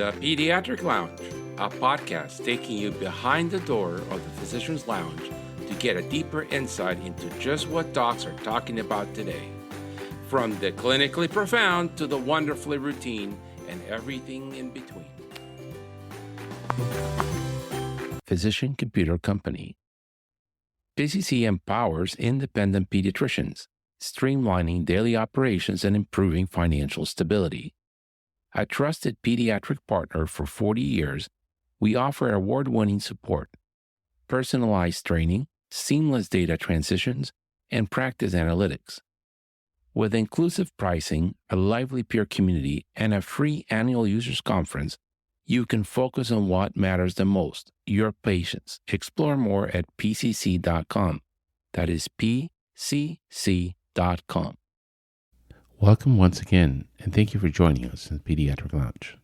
The Pediatric Lounge, a podcast taking you behind the door of the physician's lounge to get a deeper insight into just what docs are talking about today. From the clinically profound to the wonderfully routine and everything in between. Physician Computer Company. PCC empowers independent pediatricians, streamlining daily operations and improving financial stability. A trusted pediatric partner for 40 years, we offer award-winning support, personalized training, seamless data transitions, and practice analytics. With inclusive pricing, a lively peer community, and a free annual users conference, you can focus on what matters the most, your patients. Explore more at pcc.com. That is pcc.com. Welcome once again, and thank you for joining us in the Pediatric Lounge.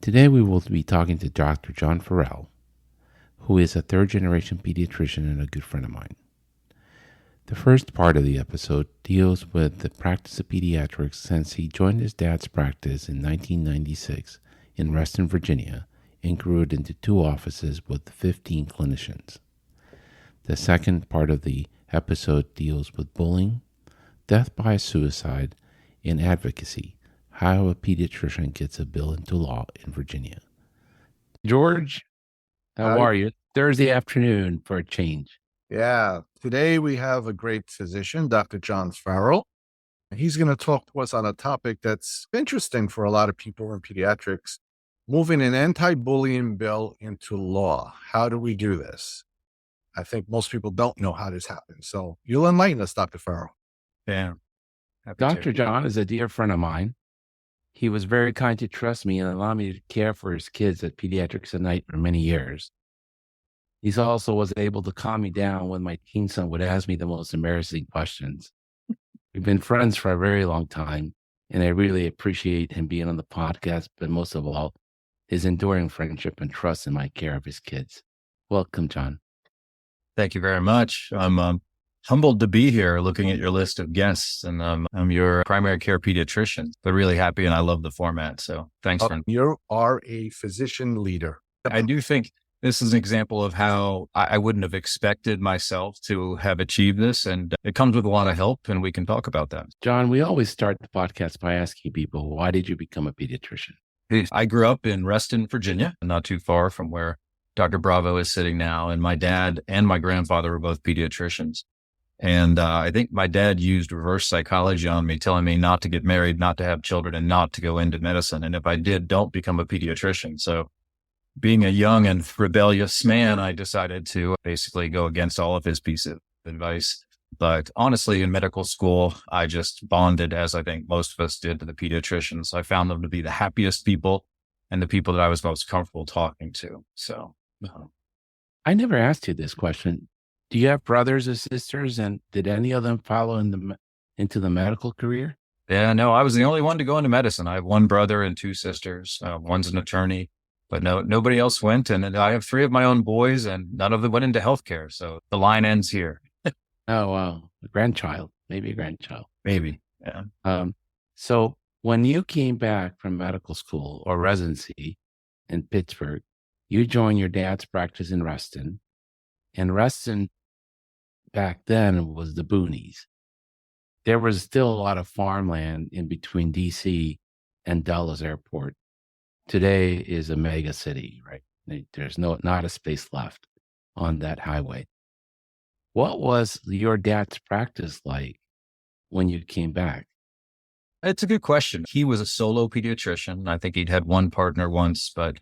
Today we will be talking to Dr. John Farell, who is a third-generation pediatrician and a good friend of mine. The first part of the episode deals with the practice of pediatrics since he joined his dad's practice in 1996 in Reston, Virginia, and grew it into 2 offices with 15 clinicians. The second part of the episode deals with bullying, death by suicide, and advocacy, how a pediatrician gets a bill into law in Virginia. George, how are you? Thursday afternoon for a change. Yeah, today we have a great physician, Dr. John Farell. He's going to talk to us on a topic that's interesting for a lot of people in pediatrics, moving an anti-bullying bill into law. How do we do this? I think most people don't know how this happens. So you'll enlighten us, Dr. Farell. Yeah. Dr. John is a dear friend of mine. He was very kind to trust me and allow me to care for his kids at Pediatrics Tonight for many years. He also was able to calm me down when my teen son would ask me the most embarrassing questions. We've been friends for a very long time, and I really appreciate him being on the podcast, but most of all, his enduring friendship and trust in my care of his kids. Welcome, John. Thank you very much. I'm humbled to be here looking at your list of guests, and I'm your primary care pediatrician, but really happy, and I love the format. So thanks for. You are a physician leader. I do think this is an example of how I wouldn't have expected myself to have achieved this, and it comes with a lot of help, and we can talk about that. John, we always start the podcast by asking people, why did you become a pediatrician? I grew up in Reston, Virginia, not too far from where Dr. Bravo is sitting now, and my dad and my grandfather were both pediatricians. And I think my dad used reverse psychology on me, telling me not to get married, not to have children, and not to go into medicine. And if I did, don't become a pediatrician. So being a young and rebellious man, I decided to basically go against all of his pieces of advice. But honestly, in medical school, I just bonded, as I think most of us did, to the pediatricians. I found them to be the happiest people and the people that I was most comfortable talking to. So I never asked you this question. Do you have brothers or sisters, and did any of them follow into the medical career? Yeah, no, I was the only one to go into medicine. I have 1 brother and 2 sisters. One's an attorney, but nobody else went. And I have 3 of my own boys, and none of them went into healthcare. So the line ends here. Oh, wow. Maybe a grandchild. Maybe, yeah. So when you came back from medical school or residency in Pittsburgh, you joined your dad's practice in Reston. And Reston back then was the boonies. There was still a lot of farmland in between DC and Dulles Airport. Today is a mega city, right? There's not a space left on that highway. What was your dad's practice like when you came back? It's a good question. He was a solo pediatrician. I think he'd had 1 partner once, but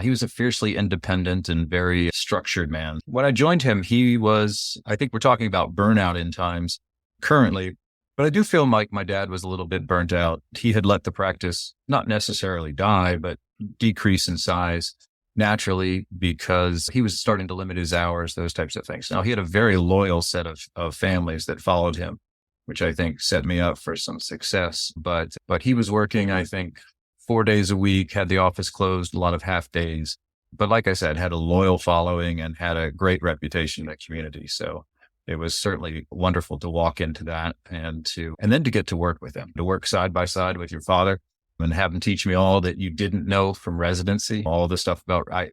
he was a fiercely independent and very structured man. When I joined him, he was, I think we're talking about burnout in times currently, but I do feel like my dad was a little bit burnt out. He had let the practice not necessarily die, but decrease in size naturally because he was starting to limit his hours, those types of things. Now, he had a very loyal set of families that followed him, which I think set me up for some success. But he was working, I think, 4 days a week, had the office closed, a lot of half days. But like I said, had a loyal following and had a great reputation in the community. So it was certainly wonderful to walk into that and then to get to work with him, to work side by side with your father and have him teach me all that you didn't know from residency, all the stuff about, I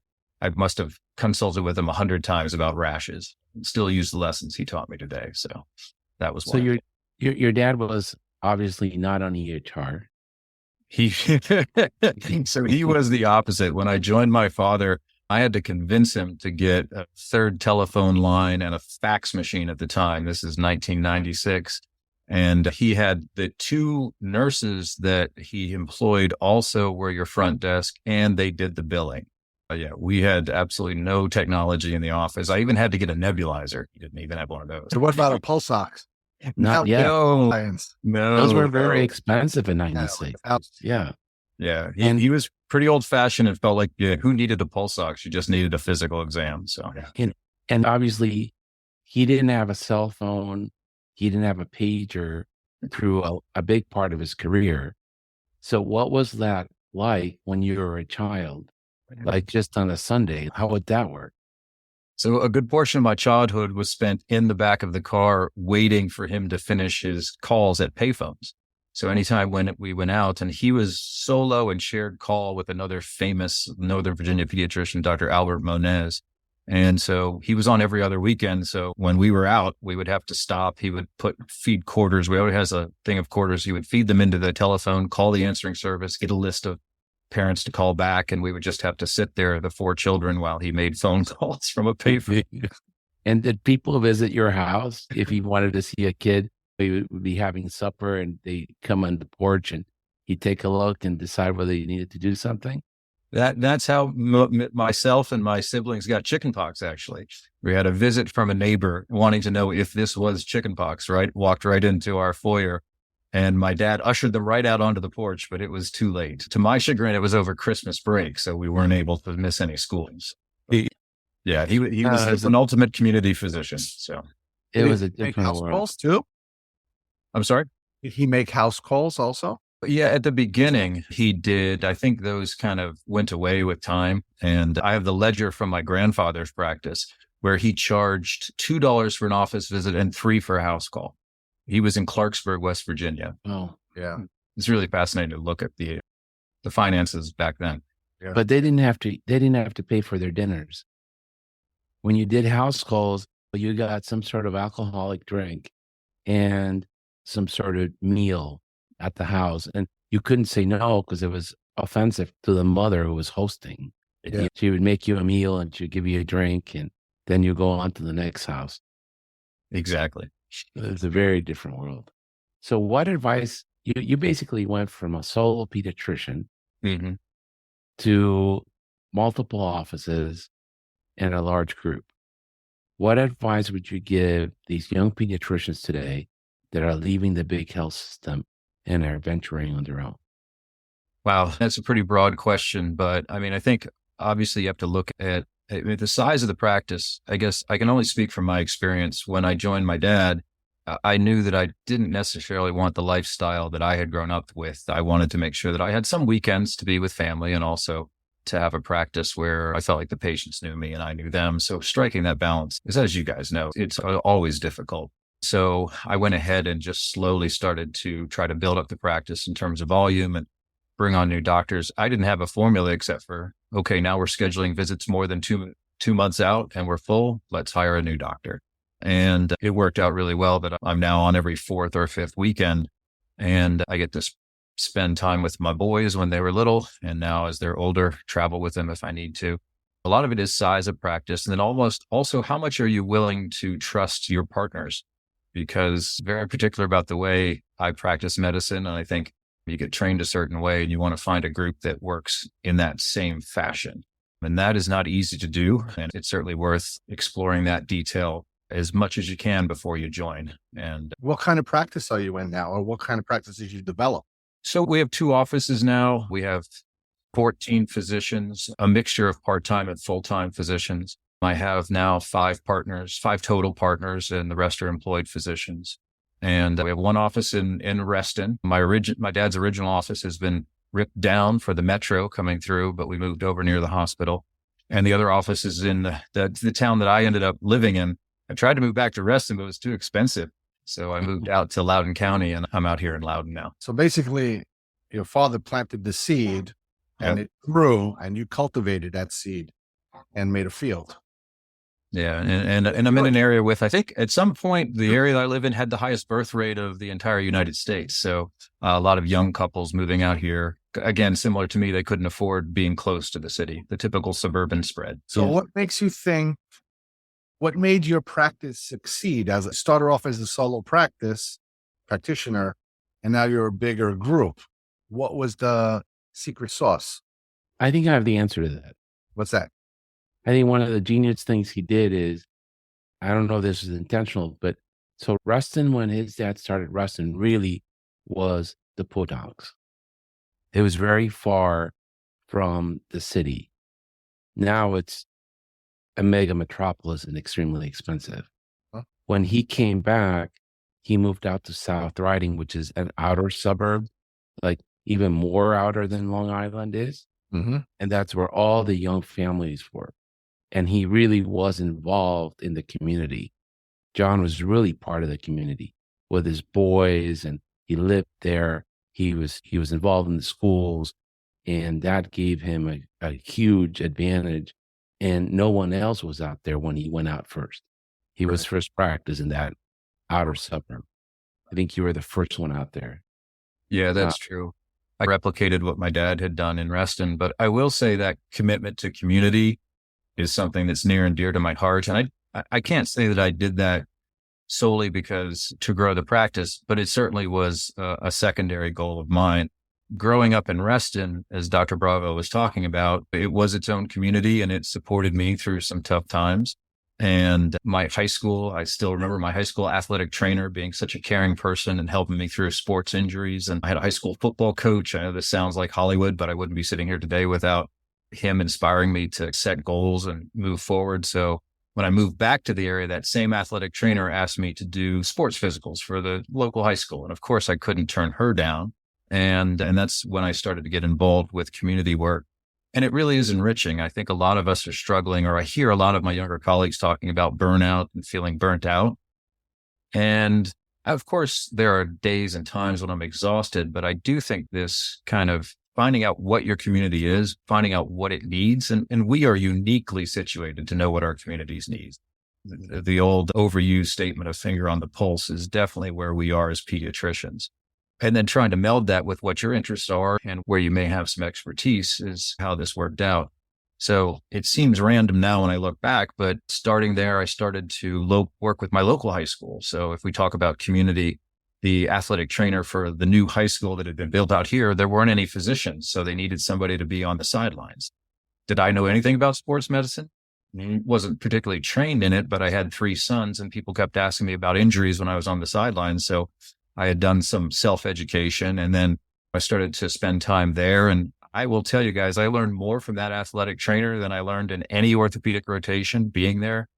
must have consulted with him 100 times about rashes, still use the lessons he taught me today. So that was So your dad was obviously not on EHR. So he was the opposite. When I joined my father, I had to convince him to get a third telephone line and a fax machine at the time. This is 1996. And he had the two nurses that he employed also were your front desk, and they did the billing. Yeah, we had absolutely no technology in the office. I even had to get a nebulizer. He didn't even have one of those. So what about a pulse ox? Not yet. No, Those were very expensive in 96. Yeah. Yeah. He was pretty old fashioned and felt like, who needed a pulse ox? You just needed a physical exam. So, And obviously he didn't have a cell phone. He didn't have a pager through a big part of his career. So what was that like when you were a child? Like just on a Sunday, how would that work? So a good portion of my childhood was spent in the back of the car waiting for him to finish his calls at payphones. So anytime when we went out, and he was solo and shared call with another famous Northern Virginia pediatrician, Dr. Albert Moniz. And so he was on every other weekend. So when we were out, we would have to stop. He would feed quarters. We always has a thing of quarters. He would feed them into the telephone, call the answering service, get a list of parents to call back. And we would just have to sit there, the 4 children, while he made phone calls from a payphone. And did people visit your house if you wanted to see a kid? You would be having supper and they come on the porch and he'd take a look and decide whether you needed to do something. That's how myself and my siblings got chickenpox, actually. We had a visit from a neighbor wanting to know if this was chickenpox, right? Walked right into our foyer, and my dad ushered them right out onto the porch, but it was too late. To my chagrin, it was over Christmas break, so we weren't able to miss any schools. He was an ultimate community physician. So it was a different house world. calls too? I'm sorry? Did he make house calls also? Yeah, at the beginning, he did. I think those kind of went away with time. And I have the ledger from my grandfather's practice where he charged $2 for an office visit and $3 for a house call. He was in Clarksburg, West Virginia. Oh, Yeah. It's really fascinating to look at the finances back then. Yeah. but they didn't have to pay for their dinners. When you did house calls, you got some sort of alcoholic drink and some sort of meal at the house. And you couldn't say no because it was offensive to the mother who was hosting. Yeah. She would make you a meal and she'd give you a drink and then you go on to the next house. Exactly. It's a very different world. So what advice, you basically went from a solo pediatrician Mm-hmm. to multiple offices and a large group. What advice would you give these young pediatricians today that are leaving the big health system and are venturing on their own? Wow, that's a pretty broad question. But I mean, I think obviously you have to look at the size of the practice. I guess I can only speak from my experience. When I joined my dad, I knew that I didn't necessarily want the lifestyle that I had grown up with. I wanted to make sure that I had some weekends to be with family and also to have a practice where I felt like the patients knew me and I knew them. So striking that balance is, as you guys know, it's always difficult. So I went ahead and just slowly started to try to build up the practice in terms of volume and bring on new doctors. I didn't have a formula except for, okay, now we're scheduling visits more than two months out and we're full. Let's hire a new doctor. And it worked out really well that I'm now on every 4th or 5th weekend. And I get to spend time with my boys when they were little. And now as they're older, travel with them if I need to. A lot of it is size of practice. And then also how much are you willing to trust your partners? Because very particular about the way I practice medicine. And I think you get trained a certain way and you want to find a group that works in that same fashion. And that is not easy to do. And it's certainly worth exploring that detail as much as you can before you join. And What kind of practice are you in now, or what kind of practice did you develop? so we have 2 offices now. We have 14 physicians, a mixture of part-time and full-time physicians. I have now 5 total partners, and the rest are employed physicians. And we have 1 office in Reston. My dad's original office has been ripped down for the metro coming through, but we moved over near the hospital. And the other office is in the town that I ended up living in. I tried to move back to Reston, but it was too expensive. So I moved out to Loudoun County, and I'm out here in Loudoun now. So basically, your father planted the seed and Yep. it grew and you cultivated that seed and made a field. Yeah. And I'm in an area with, I think at some point, the area that I live in had the highest birth rate of the entire United States. So a lot of young couples moving out here. Again, similar to me, they couldn't afford being close to the city, the typical suburban spread. So what makes you think, what made your practice succeed as it started off as a solo practitioner, and now you're a bigger group? What was the secret sauce? I think I have the answer to that. What's that? I think one of the genius things he did is, I don't know if this was intentional, but so Ruston, when his dad started Ruston, really was the Podogs. It was very far from the city. Now it's a mega metropolis and extremely expensive. Huh? When he came back, he moved out to South Riding, which is an outer suburb, like even more outer than Long Island is. Mm-hmm. And that's where all the young families were. And he really was involved in the community. John was really part of the community with his boys, and he lived there. He was involved in the schools, and that gave him a huge advantage. And no one else was out there when he went out first. He was first practice in that outer suburb. I think you were the first one out there. Yeah, that's true. I replicated what my dad had done in Reston, but I will say that commitment to community is something that's near and dear to my heart. And I can't say that I did that solely because to grow the practice, but it certainly was a secondary goal of mine. Growing up in Reston, as Dr. Bravo was talking about, it was its own community and it supported me through some tough times. And my high school, I still remember my high school athletic trainer being such a caring person and helping me through sports injuries. And I had a high school football coach. I know this sounds like Hollywood, but I wouldn't be sitting here today without him inspiring me to set goals and move forward. So when I moved back to the area, that same athletic trainer asked me to do sports physicals for the local high school. And of course, I couldn't turn her down. And that's when I started to get involved with community work. And it really is enriching. I think a lot of us are struggling, or I hear a lot of my younger colleagues talking about burnout and feeling burnt out. And of course, there are days and times when I'm exhausted, but I do think this kind of finding out what your community is, finding out what it needs. And we are uniquely situated to know what our communities need. The old overused statement of finger on the pulse is definitely where we are as pediatricians. And then trying to meld that with what your interests are and where you may have some expertise is how this worked out. So it seems random now when I look back, but starting there, I started to work with my local high school. So if we talk about community, the athletic trainer for the new high school that had been built out here, there weren't any physicians. So they needed somebody to be on the sidelines. Did I know anything about sports medicine? Wasn't particularly trained in it, but I had 3 sons and people kept asking me about injuries when I was on the sidelines. So I had done some self-education and then I started to spend time there. And I will tell you guys, I learned more from that athletic trainer than I learned in any orthopedic rotation being there.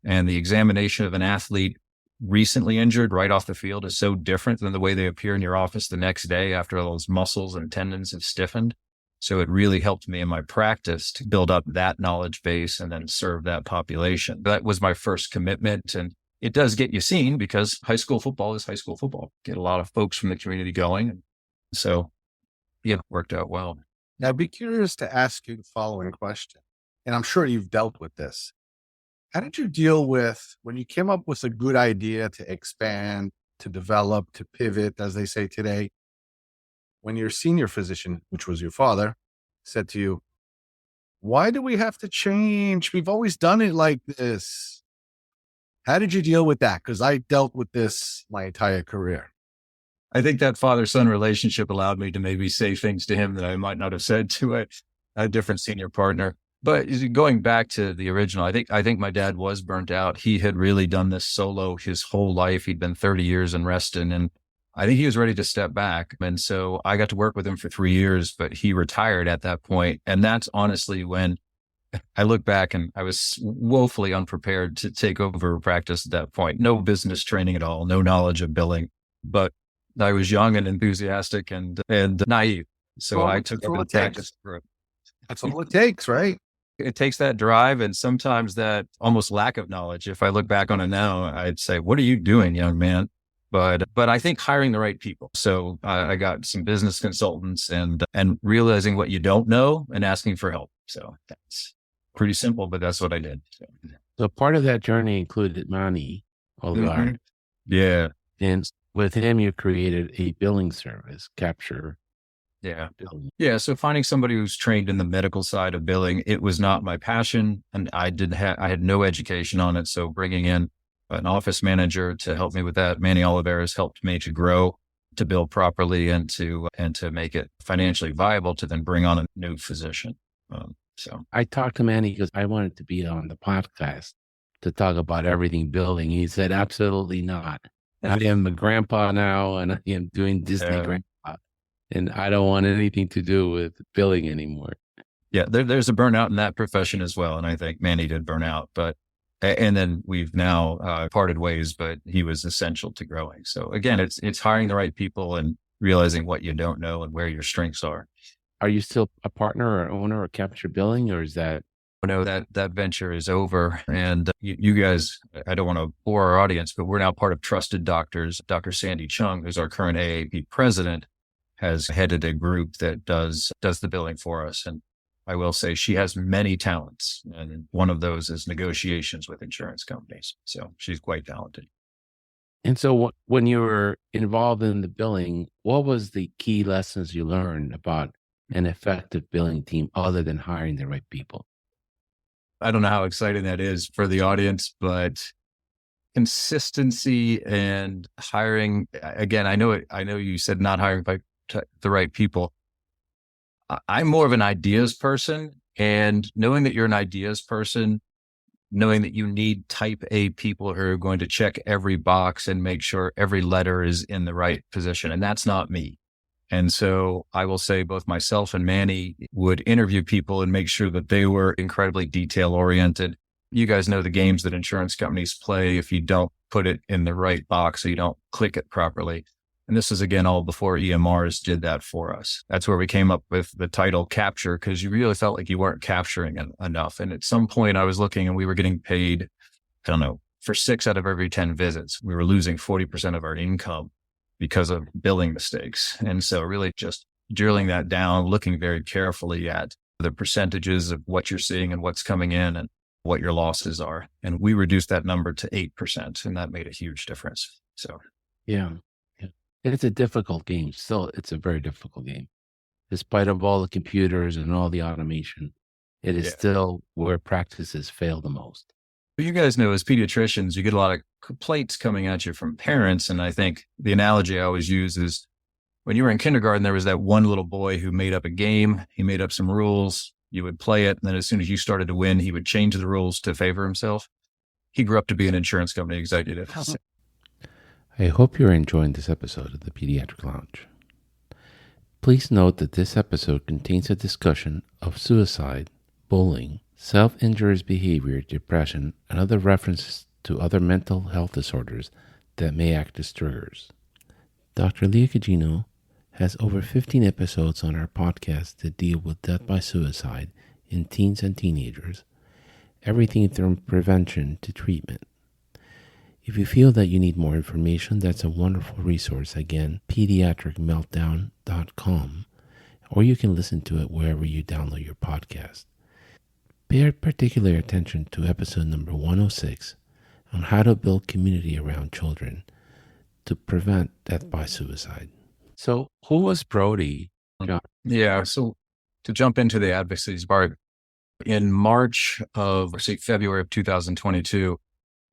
And the examination of an athlete recently injured right off the field is so different than the way they appear in your office the next day after those muscles and tendons have stiffened. So it really helped me in my practice to build up that knowledge base and then serve that population. That was my first commitment. And it does get you seen because high school football is high school football. Get a lot of folks from the community going. So yeah, it worked out well. Now, I'd be curious to ask you the following question, and I'm sure you've dealt with this. How did you deal with when you came up with a good idea to expand, to develop, to pivot, as they say today, when your senior physician, which was your father, said to you, why do we have to change? We've always done it like this. How did you deal with that? Because I dealt with this my entire career. I think that father-son relationship allowed me to maybe say things to him that I might not have said to a different senior partner. But going back to the original, I think my dad was burnt out. He had really done this solo his whole life. He'd been 30 years in Reston, and I think he was ready to step back. And so I got to work with him for 3 years, but he retired at that point. And that's honestly when I look back and I was woefully unprepared to take over practice at that point. No business training at all, no knowledge of billing, but I was young and enthusiastic and naive. So I took over the practice. That's all it takes, right? It takes that drive and sometimes that almost lack of knowledge. If I look back on it now, I'd say, what are you doing, young man? But I think hiring the right people. So I got some business consultants and realizing what you don't know and asking for help. So that's pretty simple, but that's what I did. So part of that journey included Manny Olivar. Yeah. And with him, you created a billing service, Capture. Yeah. Billing. Yeah. So finding somebody who's trained in the medical side of billing, it was not my passion, and I had no education on it. So bringing in an office manager to help me with that, Manny Oliver, has helped me to grow, to bill properly, and to make it financially viable to then bring on a new physician. So I talked to Manny because I wanted to be on the podcast to talk about everything billing. He said, absolutely not. I am a grandpa now, and I am doing Disney grandpa, and I don't want anything to do with billing anymore. Yeah, there's a burnout in that profession as well. And I think Manny did burn out, and then we've now parted ways, but he was essential to growing. So again, it's hiring the right people and realizing what you don't know and where your strengths are. Are you still a partner or owner of Capture Billing, or is that? No, that venture is over. And you guys, I don't want to bore our audience, but we're now part of Trusted Doctors. Dr. Sandy Chung, who's our current AAP president, has headed a group that does the billing for us. And I will say she has many talents. And one of those is negotiations with insurance companies. So she's quite talented. And so when you were involved in the billing, what was the key lessons you learned about an effective billing team other than hiring the right people? I don't know how exciting that is for the audience, but consistency and hiring, again, I know you said not hiring the right people. I'm more of an ideas person, and knowing that you're an ideas person, knowing that you need type A people who are going to check every box and make sure every letter is in the right position. And that's not me. And so I will say both myself and Manny would interview people and make sure that they were incredibly detail oriented. You guys know the games that insurance companies play if you don't put it in the right box or you don't click it properly. And this is, again, all before EMRs did that for us. That's where we came up with the title Capture, because you really felt like you weren't capturing enough. And at some point I was looking and we were getting paid, I don't know, for 6 out of every 10 visits. We were losing 40% of our income because of billing mistakes. And so really just drilling that down, looking very carefully at the percentages of what you're seeing and what's coming in and what your losses are. And we reduced that number to 8%, and that made a huge difference. So, yeah. And it's a difficult game. Still, it's a very difficult game. Despite of all the computers and all the automation, it is still where practices fail the most. You guys know, as pediatricians, you get a lot of complaints coming at you from parents. And I think the analogy I always use is when you were in kindergarten, there was that one little boy who made up a game. He made up some rules. You would play it. And then as soon as you started to win, he would change the rules to favor himself. He grew up to be an insurance company executive. I hope you're enjoying this episode of the Pediatric Lounge. Please note that this episode contains a discussion of suicide, bullying, self-injurious behavior, depression, and other references to other mental health disorders that may act as triggers. Dr. Leah Cugino has over 15 episodes on our podcast that deal with death by suicide in teens and teenagers, everything from prevention to treatment. If you feel that you need more information, that's a wonderful resource. Again, pediatricmeltdown.com, or you can listen to it wherever you download your podcast. Pay particular attention to episode number 106 on how to build community around children to prevent death by suicide. So who was Brody, John? Yeah, so to jump into the advocacy part, in February of 2022,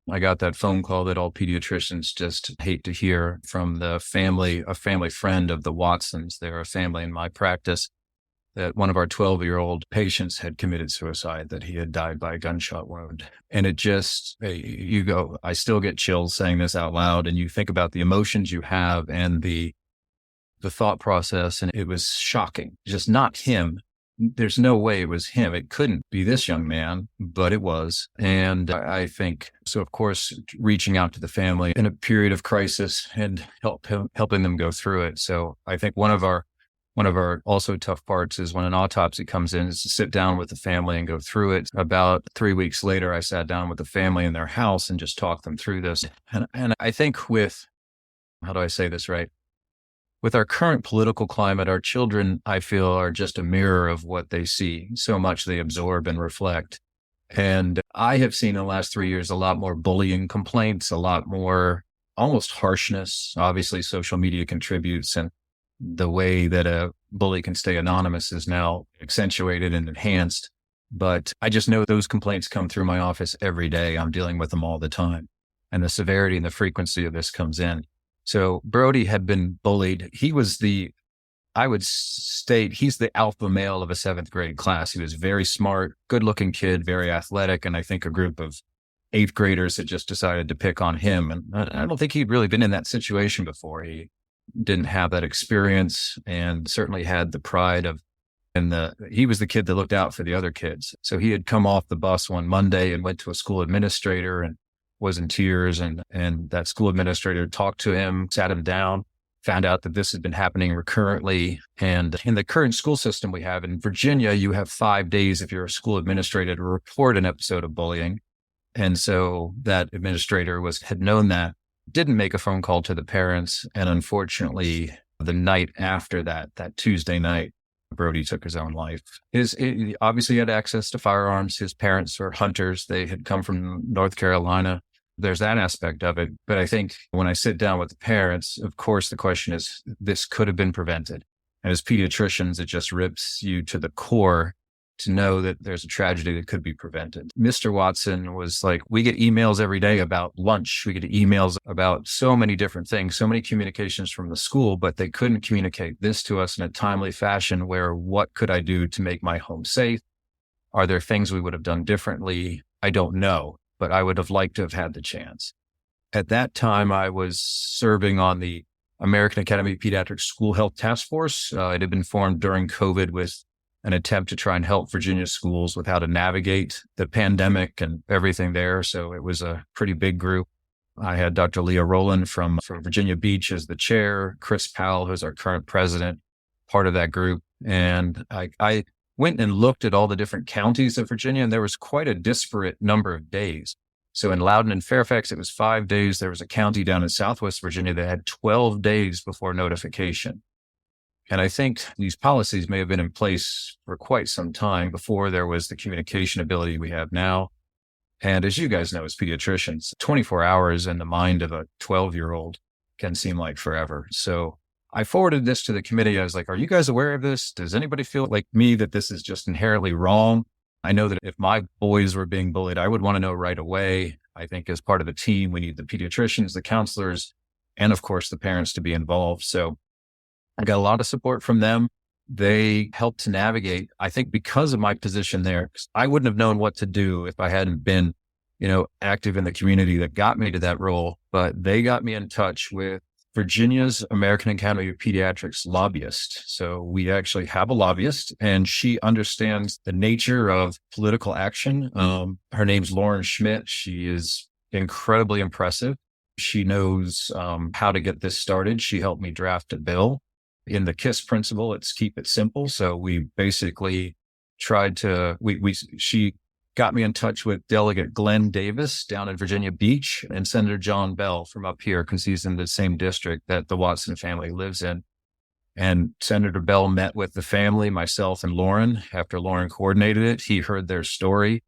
I got that phone call that all pediatricians just hate to hear from a family friend of the Watsons. They're a family in my practice, that one of our 12-year-old patients had committed suicide, that he had died by a gunshot wound. And it just, I still get chills saying this out loud, and you think about the emotions you have and the thought process, and it was shocking. Just not him. There's no way it was him. It couldn't be this young man, but it was. And I think, so of course, reaching out to the family in a period of crisis and helping them go through it. So I think one of our also tough parts is when an autopsy comes in, is to sit down with the family and go through it. About 3 weeks later, I sat down with the family in their house and just talked them through this. And I think with how do I say this right? With our current political climate, our children, I feel, are just a mirror of what they see. So much they absorb and reflect. And I have seen in the last 3 years a lot more bullying complaints, a lot more almost harshness. Obviously, social media contributes, and the way that a bully can stay anonymous is now accentuated and enhanced. But I just know those complaints come through my office every day. I'm dealing with them all the time. And the severity and the frequency of this comes in. So Brody had been bullied. He was I would state he's the alpha male of a 7th grade class. He was very smart, good looking kid, very athletic. And I think a group of 8th graders had just decided to pick on him. And I don't think he'd really been in that situation before. He didn't have that experience and certainly had the pride of, he was the kid that looked out for the other kids. So he had come off the bus one Monday and went to a school administrator and was in tears. And that school administrator talked to him, sat him down, found out that this had been happening recurrently. And in the current school system we have in Virginia, you have 5 days if you're a school administrator to report an episode of bullying. And so that administrator had known that, didn't make a phone call to the parents. And unfortunately, the night after that Tuesday night, Brody took his own life. He obviously had access to firearms. His parents were hunters. They had come from North Carolina. There's that aspect of it. But I think when I sit down with the parents, of course, the question is, this could have been prevented. And as pediatricians, it just rips you to the core to know that there's a tragedy that could be prevented. Mr. Watson was like, we get emails every day about lunch. We get emails about so many different things, so many communications from the school, but they couldn't communicate this to us in a timely fashion where what could I do to make my home safe? Are there things we would have done differently? I don't know, but I would have liked to have had the chance. At that time, I was serving on the American Academy of Pediatrics School Health Task Force. It had been formed during COVID with an attempt to try and help Virginia schools with how to navigate the pandemic and everything there. So it was a pretty big group. I had Dr. Leah Rowland from Virginia Beach as the chair, Chris Powell, who's our current president, part of that group. And I went and looked at all the different counties of Virginia, and there was quite a disparate number of days. So in Loudoun and Fairfax, it was 5 days. There was a county down in Southwest Virginia that had 12 days before notification. And I think these policies may have been in place for quite some time before there was the communication ability we have now. And as you guys know, as pediatricians, 24 hours in the mind of a 12-year-old can seem like forever. So I forwarded this to the committee. I was like, are you guys aware of this? Does anybody feel like me that this is just inherently wrong? I know that if my boys were being bullied, I would want to know right away. I think as part of the team, we need the pediatricians, the counselors, and of course, the parents to be involved. So I got a lot of support from them. They helped to navigate, I think, because of my position there. I wouldn't have known what to do if I hadn't been, active in the community that got me to that role. But they got me in touch with Virginia's American Academy of Pediatrics lobbyist. So we actually have a lobbyist, and she understands the nature of political action. Her name's Lauren Schmidt. She is incredibly impressive. She knows how to get this started. She helped me draft a bill. In the KISS principle, it's keep it simple. So we basically tried to, she got me in touch with Delegate Glenn Davis down in Virginia Beach and Senator John Bell from up here, because he's in the same district that the Watson family lives in. And Senator Bell met with the family, myself and Lauren. After Lauren coordinated it, he heard their story.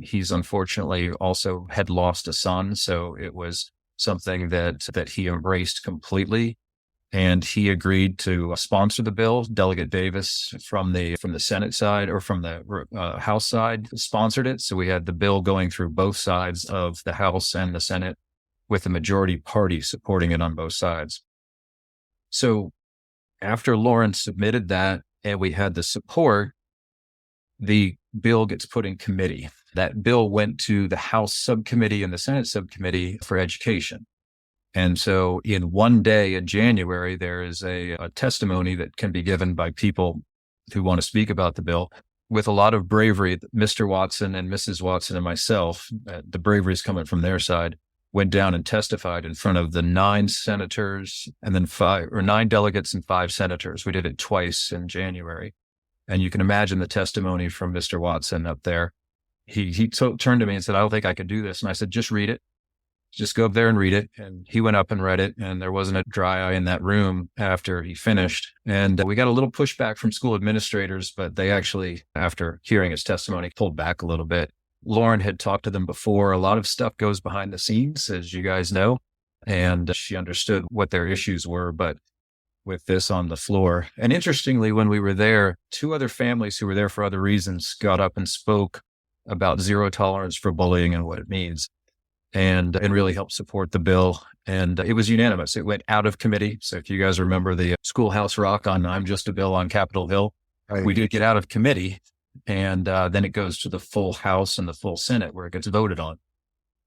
He's unfortunately also had lost a son. So it was something that he embraced completely. And he agreed to sponsor the bill. Delegate Davis from the Senate side, or from the House side, sponsored it. So we had the bill going through both sides of the House and the Senate, with the majority party supporting it on both sides. So after Lauren submitted that and we had the support, the bill gets put in committee. That bill went to the House subcommittee and the Senate subcommittee for education. And so in one day in January, there is a testimony that can be given by people who want to speak about the bill with a lot of bravery. Mr. Watson and Mrs. Watson and myself, the bravery is coming from their side, went down and testified in front of the 9 senators and then 9 delegates and 5 senators. We did it twice in January. And you can imagine the testimony from Mr. Watson up there. He turned to me and said, I don't think I could do this. And I said, just read it. just go up there and read it. And he went up and read it, and there wasn't a dry eye in that room after he finished. And we got a little pushback from school administrators, but they actually, after hearing his testimony, pulled back a little bit. Lauren had talked to them before. A lot of stuff goes behind the scenes, as you guys know, and she understood what their issues were, but with this on the floor. And interestingly, when we were there, two other families who were there for other reasons got up and spoke about zero tolerance for bullying and what it means, and really helped support the bill. And it was unanimous. It went out of committee. So if you guys remember the Schoolhouse Rock on I'm Just a Bill on Capitol Hill, Right. we did get out of committee. And then it goes to the full House and the full Senate where it gets voted on.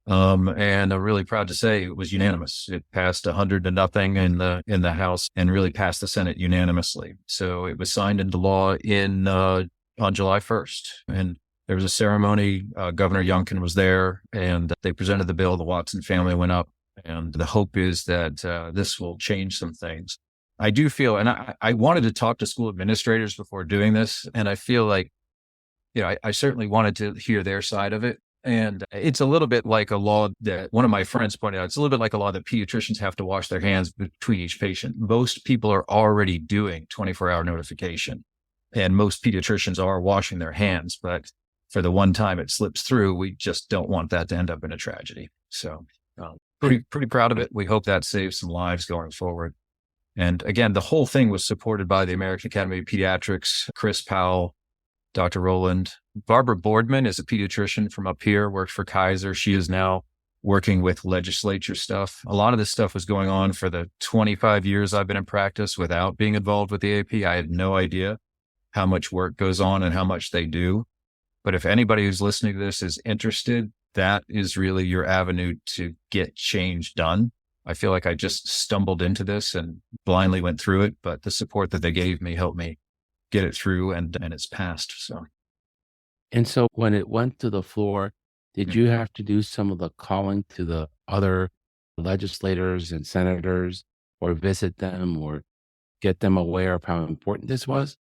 And I'm really proud to say it was unanimous. It passed 100-0 in the House and really passed the Senate unanimously. So it was signed into law on July 1st. And there was a ceremony. Governor Youngkin was there, and they presented the bill. The Watson family went up, and the hope is that this will change some things. I do feel, and I wanted to talk to school administrators before doing this, and I feel like, I certainly wanted to hear their side of it. And it's a little bit like a law that one of my friends pointed out. It's a little bit like a law that pediatricians have to wash their hands between each patient. Most people are already doing 24-hour notification, and most pediatricians are washing their hands. But for the one time it slips through, we just don't want that to end up in a tragedy. So pretty proud of it. We hope that saves some lives going forward. And again, the whole thing was supported by the American Academy of Pediatrics, Chris Powell, Dr. Rowland. Barbara Boardman is a pediatrician from up here, worked for Kaiser. She is now working with legislature stuff. A lot of this stuff was going on for the 25 years I've been in practice without being involved with the AP. I had no idea how much work goes on and how much they do. But if anybody who's listening to this is interested, that is really your avenue to get change done. I feel like I just stumbled into this and blindly went through it, but the support that they gave me helped me get it through, and it's passed. So when it went to the floor, did you have to do some of the calling to the other legislators and senators, or visit them, or get them aware of how important this was?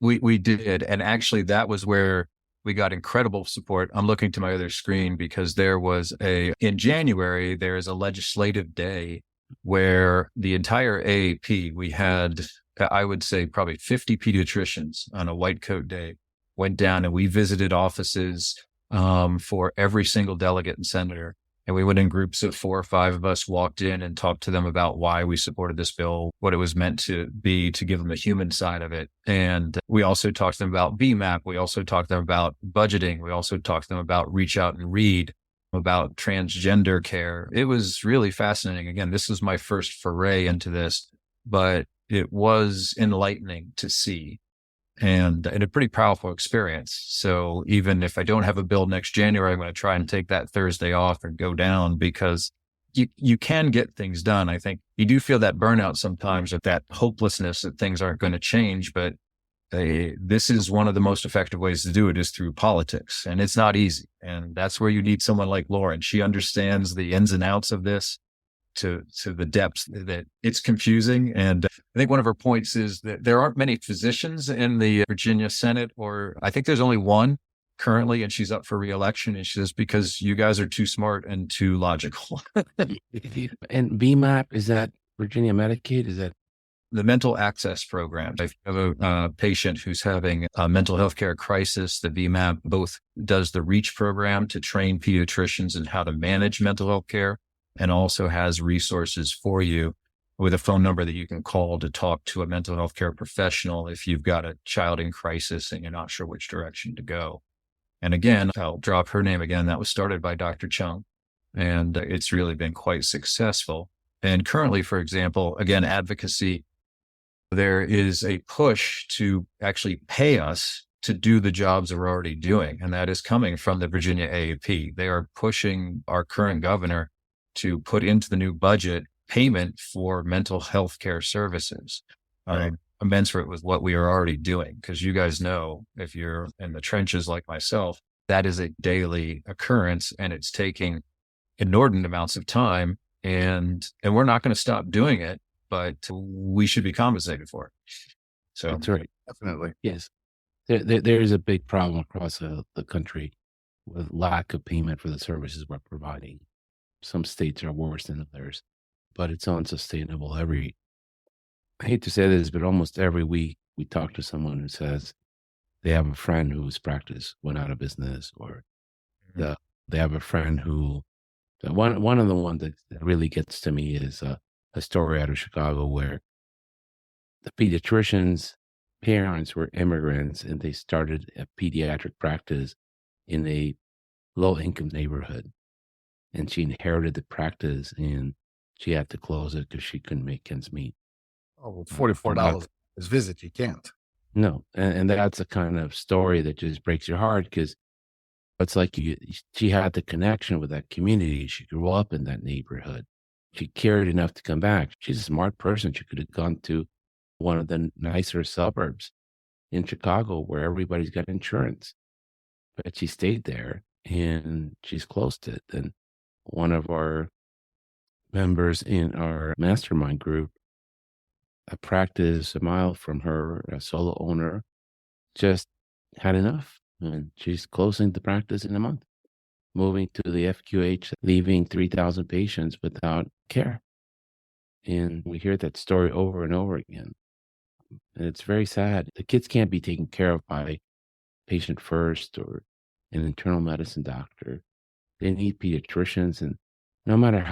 We did. And actually that was where we got incredible support. I'm looking to my other screen because there was in January, there is a legislative day where the entire AAP, we had, I would say probably 50 pediatricians on a white coat day, went down and we visited offices for every single delegate and senator. And we went in groups of 4 or 5 of us, walked in and talked to them about why we supported this bill, what it was meant to be, to give them the human side of it. And we also talked to them about BMAP. We also talked to them about budgeting. We also talked to them about Reach Out and Read, about transgender care. It was really fascinating. Again, this was my first foray into this, but it was enlightening to see. And a pretty powerful experience. So even if I don't have a bill next January, I'm going to try and take that Thursday off and go down, because you can get things done. I think you do feel that burnout sometimes, or that hopelessness that things aren't going to change. But this is one of the most effective ways to do it, is through politics. And it's not easy. And that's where you need someone like Lauren. She understands the ins and outs of this to the depths that it's confusing. And I think one of her points is that there aren't many physicians in the Virginia Senate, or I think there's only one currently, and she's up for re-election. And she says, because you guys are too smart and too logical. And BMAP, is that Virginia Medicaid? Is that the mental access program? If you have a patient who's having a mental health care crisis, the VMAP both does the REACH program to train pediatricians in how to manage mental health care, and also has resources for you with a phone number that you can call to talk to a mental health care professional if you've got a child in crisis and you're not sure which direction to go. And again, I'll drop her name again. That was started by Dr. Chung, and it's really been quite successful. And currently, for example, again, advocacy, there is a push to actually pay us to do the jobs we're already doing. And that is coming from the Virginia AAP. They are pushing our current governor to put into the new budget payment for mental health care services, commensurate with what we are already doing. Because you guys know, if you're in the trenches like myself, that is a daily occurrence, and it's taking inordinate amounts of time, and we're not going to stop doing it, but we should be compensated for it. So that's right. Definitely. Yes. There is a big problem across the country with lack of payment for the services we're providing. Some states are worse than others, but it's unsustainable. I hate to say this, but almost every week we talk to someone who says they have a friend whose practice went out of business, or they have a friend who, one of the ones that really gets to me is a story out of Chicago where the pediatrician's parents were immigrants and they started a pediatric practice in a low income neighborhood. And she inherited the practice and she had to close it because she couldn't make ends meet. Oh, well, $44 is visit. You can't. No. And that's a kind of story that just breaks your heart because it's like she had the connection with that community. She grew up in that neighborhood. She cared enough to come back. She's a smart person. She could have gone to one of the nicer suburbs in Chicago where everybody's got insurance. But she stayed there and she's closed it. And one of our members in our mastermind group, a practice a mile from her, a solo owner, just had enough. And she's closing the practice in a month, moving to the FQH, leaving 3,000 patients without care. And we hear that story over and over again. And it's very sad. The kids can't be taken care of by patient first or an internal medicine doctor. They need pediatricians. And no matter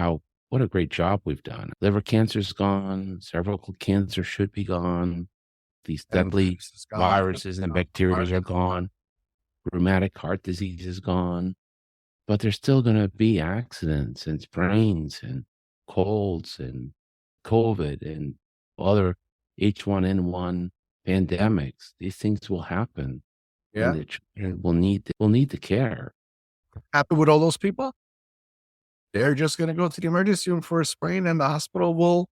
what a great job we've done. Liver cancer is gone. Cervical cancer should be gone. These deadly viruses and bacteria are gone. Rheumatic heart disease is gone. But there's still going to be accidents and sprains and colds and COVID and other H1N1 pandemics. These things will happen. Yeah. And the children will need the care. Happy with all those people? They're just going to go to the emergency room for a sprain and the hospital will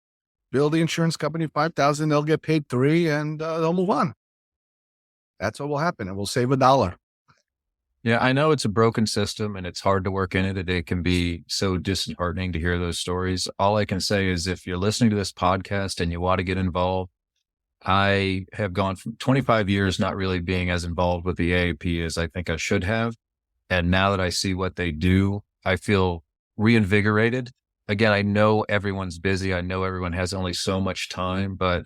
bill the insurance company $5,000. They'll get paid $3,000 and they'll move on. That's what will happen. And we'll save $1. Yeah, I know it's a broken system and it's hard to work in it. It can be so disheartening to hear those stories. All I can say is if you're listening to this podcast and you want to get involved, I have gone from 25 years not really being as involved with the AAP as I think I should have. And now that I see what they do, I feel reinvigorated. Again, I know everyone's busy. I know everyone has only so much time, but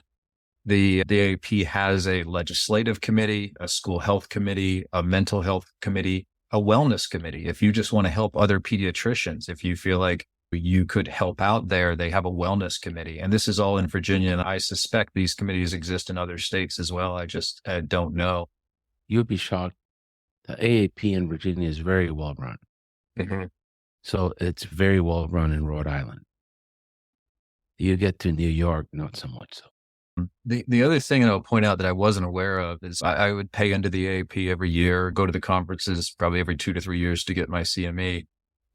the AAP has a legislative committee, a school health committee, a mental health committee, a wellness committee. If you just want to help other pediatricians, if you feel like you could help out there, they have a wellness committee. And this is all in Virginia. And I suspect these committees exist in other states as well. I just don't know. You'd be shocked. The AAP in Virginia is very well run. Mm-hmm. So it's very well run in Rhode Island. You get to New York, not so much so. The other thing I'll point out that I wasn't aware of is I would pay into the AAP every year, go to the conferences probably every 2 to 3 years to get my CME.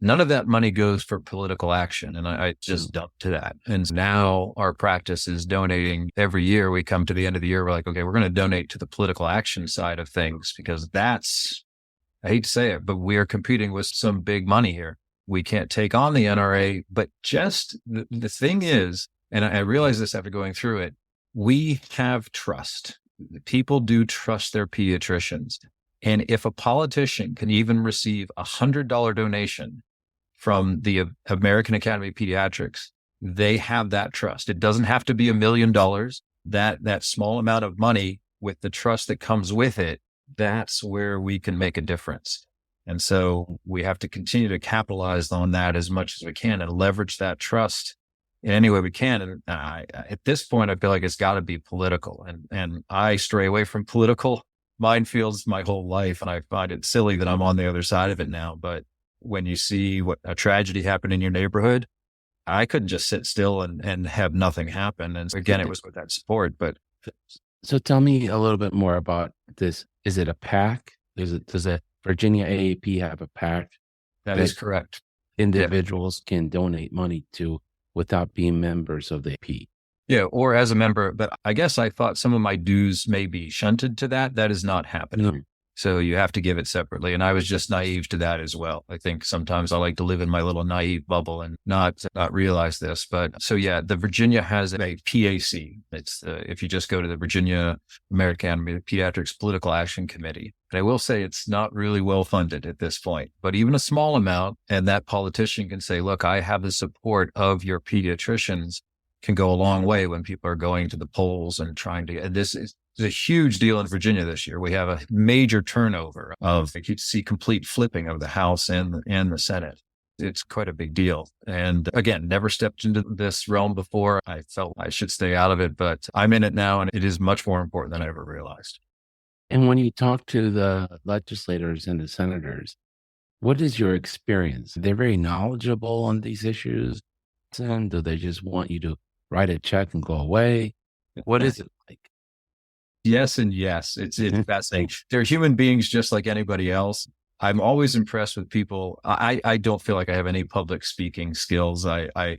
None of that money goes for political action. And I just dumped to that. And now our practice is donating every year. We come to the end of the year. We're like, okay, we're going to donate to the political action side of things because that's, I hate to say it, but we are competing with some big money here. We can't take on the NRA, but just the thing is, and I realize this after going through it, we have trust. People do trust their pediatricians. And if a politician can even receive $100 donation from the American Academy of Pediatrics, they have that trust. It doesn't have to be $1 million. That small amount of money with the trust that comes with it, that's where we can make a difference. And so we have to continue to capitalize on that as much as we can and leverage that trust in any way we can. And at this point, I feel like it's got to be political. And I stray away from political minefields my whole life. And I find it silly that I'm on the other side of it now. But when you see what a tragedy happened in your neighborhood, I couldn't just sit still and have nothing happen. And again, it was with that support. But so tell me a little bit more about this. Is it a PAC? Does a Virginia AAP have a PAC? That is correct. Individuals can donate money to without being members of the AP. Yeah, or as a member. But I guess I thought some of my dues may be shunted to that. That is not happening. So you have to give it separately. And I was just naive to that as well. I think sometimes I like to live in my little naive bubble and not realize this. But so yeah, the Virginia has a PAC. It's if you just go to the Virginia American Academy of Pediatrics Political Action Committee. And I will say it's not really well funded at this point, but even a small amount, and that politician can say, look, I have the support of your pediatricians, can go a long way when people are going to the polls and trying to, and this is a huge deal in Virginia this year. We have a major turnover of, you see complete flipping of the House and the Senate. It's quite a big deal. And again, never stepped into this realm before. I felt I should stay out of it, but I'm in it now, and it is much more important than I ever realized. And when you talk to the legislators and the senators, what is your experience? They're very knowledgeable on these issues. And do they just want you to write a check and go away? What is it like? Yes and yes. It's fascinating. They're human beings just like anybody else. I'm always impressed with people. I don't feel like I have any public speaking skills. I'm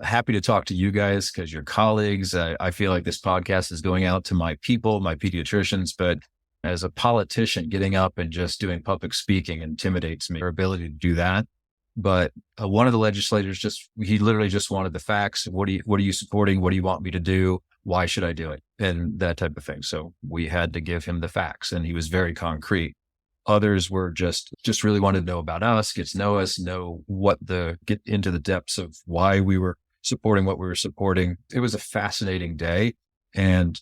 happy to talk to you guys because you're colleagues. I feel like this podcast is going out to my people, my pediatricians, but as a politician, getting up and just doing public speaking intimidates me, our ability to do that. But one of the legislators he literally just wanted the facts. What are you supporting? What do you want me to do? Why should I do it? And that type of thing. So we had to give him the facts, and he was very concrete. Others were just really wanted to know about us, get to know us, get into the depths of why we were supporting what we were supporting. It was a fascinating day. And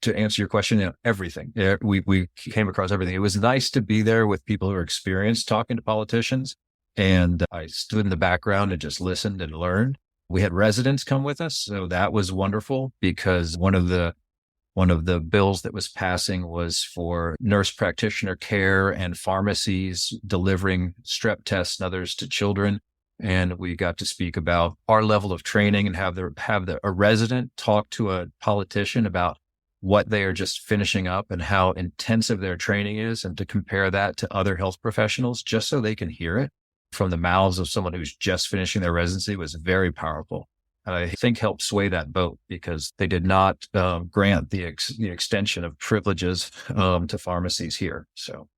to answer your question, everything, we came across everything. It was nice to be there with people who are experienced talking to politicians. And I stood in the background and just listened and learned. We had residents come with us. So that was wonderful because one of the bills that was passing was for nurse practitioner care and pharmacies delivering strep tests and others to children. And we got to speak about our level of training and have a resident talk to a politician about what they are just finishing up and how intensive their training is, and to compare that to other health professionals just so they can hear it from the mouths of someone who's just finishing their residency was very powerful. And I think helped sway that vote because they did not grant the extension of privileges to pharmacies here. So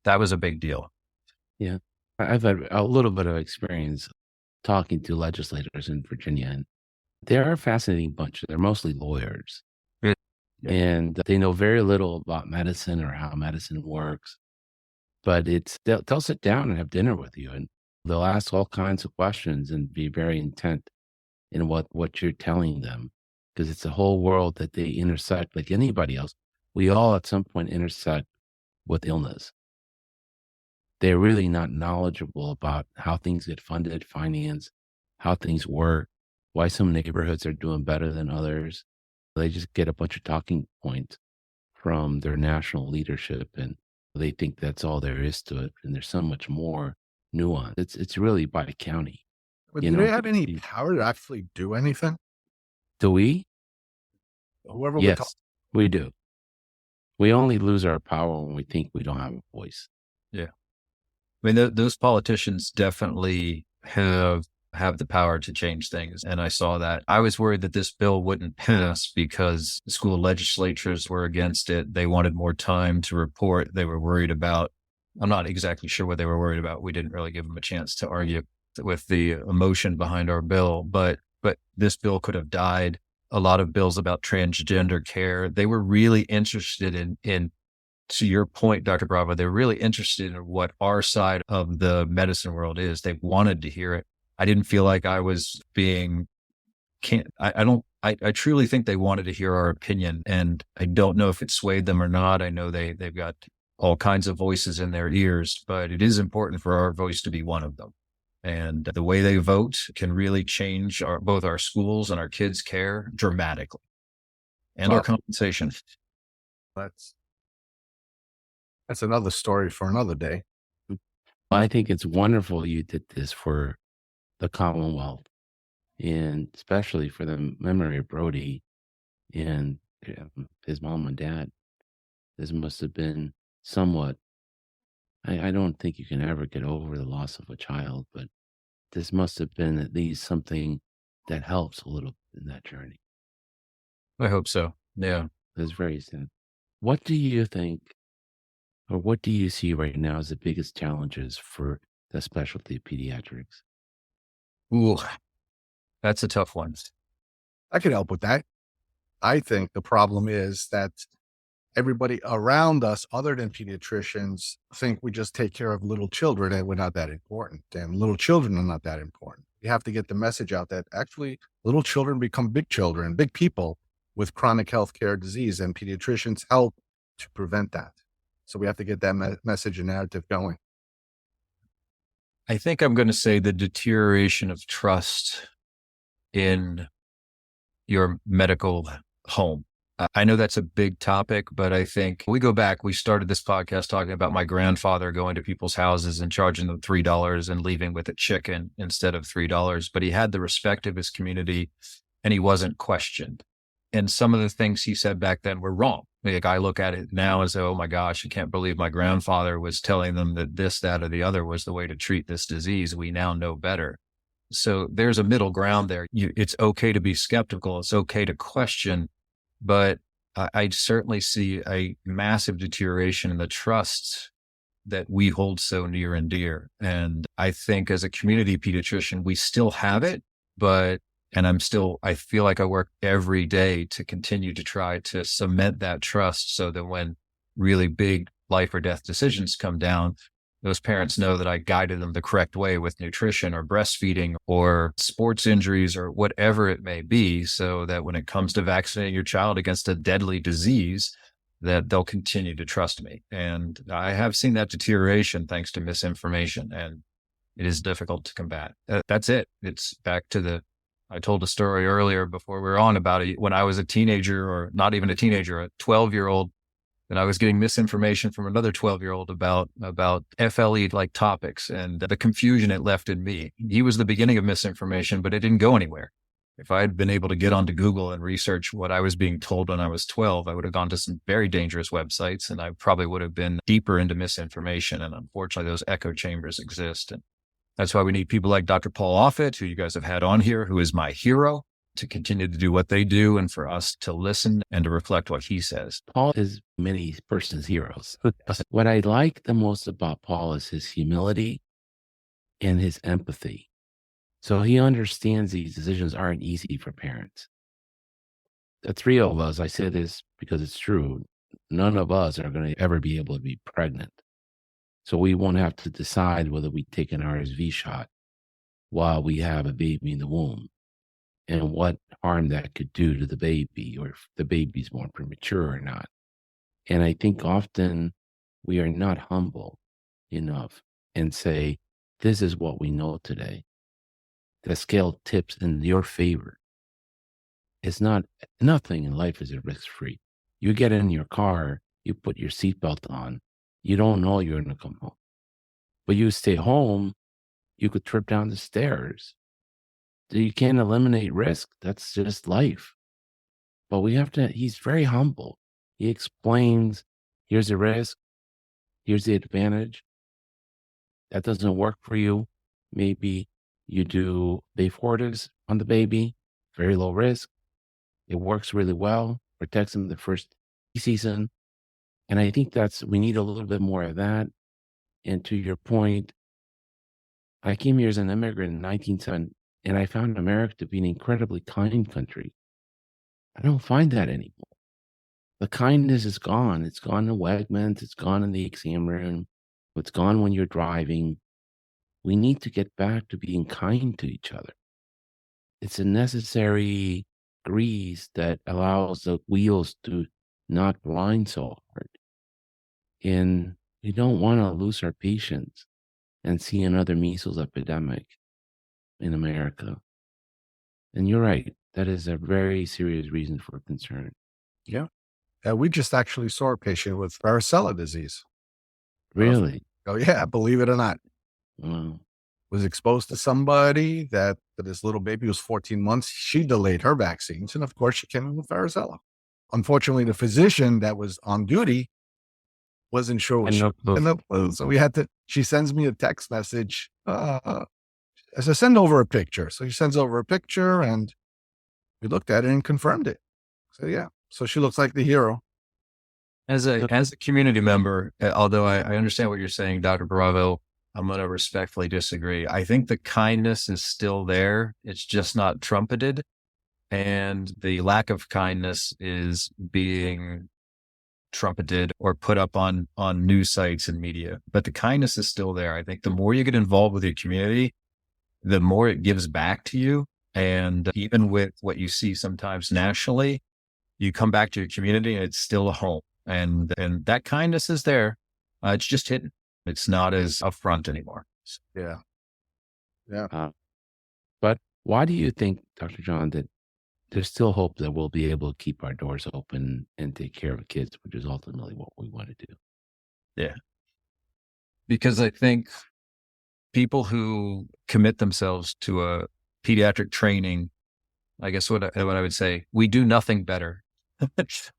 that was a big deal. Yeah. I've had a little bit of experience talking to legislators in Virginia, and they're a fascinating bunch. They're mostly lawyers. Yeah. And they know very little about medicine or how medicine works. But they'll sit down and have dinner with you, and they'll ask all kinds of questions and be very intent in what you're telling them, because it's a whole world that they intersect like anybody else. We all at some point intersect with illness. They're really not knowledgeable about how things get funded, financed, how things work, why some neighborhoods are doing better than others. They just get a bunch of talking points from their national leadership, and they think that's all there is to it. And there's so much more nuance. It's really by county. But do they have any power to actually do anything? Do we? Whoever we talk. Yes, we do. We only lose our power when we think we don't have a voice. Yeah. I mean, those politicians definitely have the power to change things. And I saw that. I was worried that this bill wouldn't pass because the school legislatures were against it. They wanted more time to report. They were worried about, I'm not exactly sure what they were worried about. We didn't really give them a chance to argue with the emotion behind our bill, but this bill could have died. A lot of bills about transgender care, they were really interested in, to your point, Dr. Bravo, they're really interested in what our side of the medicine world is. They wanted to hear it. I didn't feel like I was I truly think they wanted to hear our opinion, and I don't know if it swayed them or not. I know they've got all kinds of voices in their ears, but it is important for our voice to be one of them. And the way they vote can really change both our schools and our kids' care dramatically, and our compensation. That's another story for another day. I think it's wonderful you did this for the Commonwealth, and especially for the memory of Brody and his mom and dad. This must have been somewhat, I don't think you can ever get over the loss of a child, but this must have been at least something that helps a little in that journey. I hope so. Yeah. It's very sad. What do you think Or what do you see right now as the biggest challenges for the specialty of pediatrics? Ooh, that's a tough one. I can help with that. I think the problem is that everybody around us, other than pediatricians, think we just take care of little children and we're not that important. And little children are not that important. You have to get the message out that actually little children become big children, big people with chronic healthcare disease, and pediatricians help to prevent that. So we have to get that message and narrative going. I think I'm going to say the deterioration of trust in your medical home. I know that's a big topic, but I think we go back. We started this podcast talking about my grandfather going to people's houses and charging them $3 and leaving with a chicken instead of $3. But he had the respect of his community and he wasn't questioned. And some of the things he said back then were wrong. Like I look at it now and say, oh my gosh, I can't believe my grandfather was telling them that this, that, or the other was the way to treat this disease. We now know better. So there's a middle ground there. It's okay to be skeptical. It's okay to question, but I certainly see a massive deterioration in the trust that we hold so near and dear. And I think as a community pediatrician, we still have it, I feel like I work every day to continue to try to cement that trust so that when really big life or death decisions come down, those parents know that I guided them the correct way with nutrition or breastfeeding or sports injuries or whatever it may be, so that when it comes to vaccinating your child against a deadly disease, that they'll continue to trust me. And I have seen that deterioration thanks to misinformation, and it is difficult to combat. That's it. It's back to I told a story earlier before we were on about it. When I was a teenager, or not even a teenager, a 12-year-old, and I was getting misinformation from another 12-year-old about FLE like topics and the confusion it left in me. He was the beginning of misinformation, but it didn't go anywhere. If I had been able to get onto Google and research what I was being told when I was 12, I would have gone to some very dangerous websites and I probably would have been deeper into misinformation. And unfortunately, those echo chambers exist. And that's why we need people like Dr. Paul Offit, who you guys have had on here, who is my hero, to continue to do what they do and for us to listen and to reflect what he says. Paul is many persons' heroes. What I like the most about Paul is his humility and his empathy. So he understands these decisions aren't easy for parents. The three of us, I say this because it's true, none of us are going to ever be able to be pregnant. So we won't have to decide whether we take an RSV shot while we have a baby in the womb, and what harm that could do to the baby, or if the baby's more premature or not. And I think often we are not humble enough and say, this is what we know today. The scale tips in your favor. It's not, nothing in life is risk-free. You get in your car, you put your seatbelt on, you don't know you're going to come home. But you stay home, you could trip down the stairs. You can't eliminate risk. That's just life. But he's very humble. He explains, here's the risk, here's the advantage. That doesn't work for you. Maybe you do Beyfortus on the baby, very low risk. It works really well, protects them the first season. And I think we need a little bit more of that. And to your point, I came here as an immigrant in 1970. And I found America to be an incredibly kind country. I don't find that anymore. The kindness is gone. It's gone in Wegmans. It's gone in the exam room. It's gone when you're driving. We need to get back to being kind to each other. It's a necessary grease that allows the wheels to not grind so hard. And we don't want to lose our patience and see another measles epidemic in America. And you're right. That is a very serious reason for concern. Yeah. We just actually saw a patient with varicella disease. Really? Oh, yeah. Believe it or not. Wow. Was exposed to somebody that this little baby was 14 months. She delayed her vaccines. And of course, she came in with varicella. Unfortunately, the physician that was on duty wasn't sure. So she sends me a text message. I said, send over a picture. So he sends over a picture and we looked at it and confirmed it. So yeah. So she looks like the hero. As a community member, although I understand what you're saying, Dr. Bravo, I'm going to respectfully disagree. I think the kindness is still there. It's just not trumpeted. And the lack of kindness is being trumpeted or put up on news sites and media. But the kindness is still there. I think the more you get involved with your community, the more it gives back to you. And even with what you see sometimes nationally, you come back to your community and it's still a home. And that kindness is there. It's just hidden. It's not as upfront anymore. Yeah. But why do you think, Dr. John, that there's still hope that we'll be able to keep our doors open and take care of kids, which is ultimately what we want to do? Yeah. Because I think people who commit themselves to a pediatric training, I guess what I would say, we do nothing better.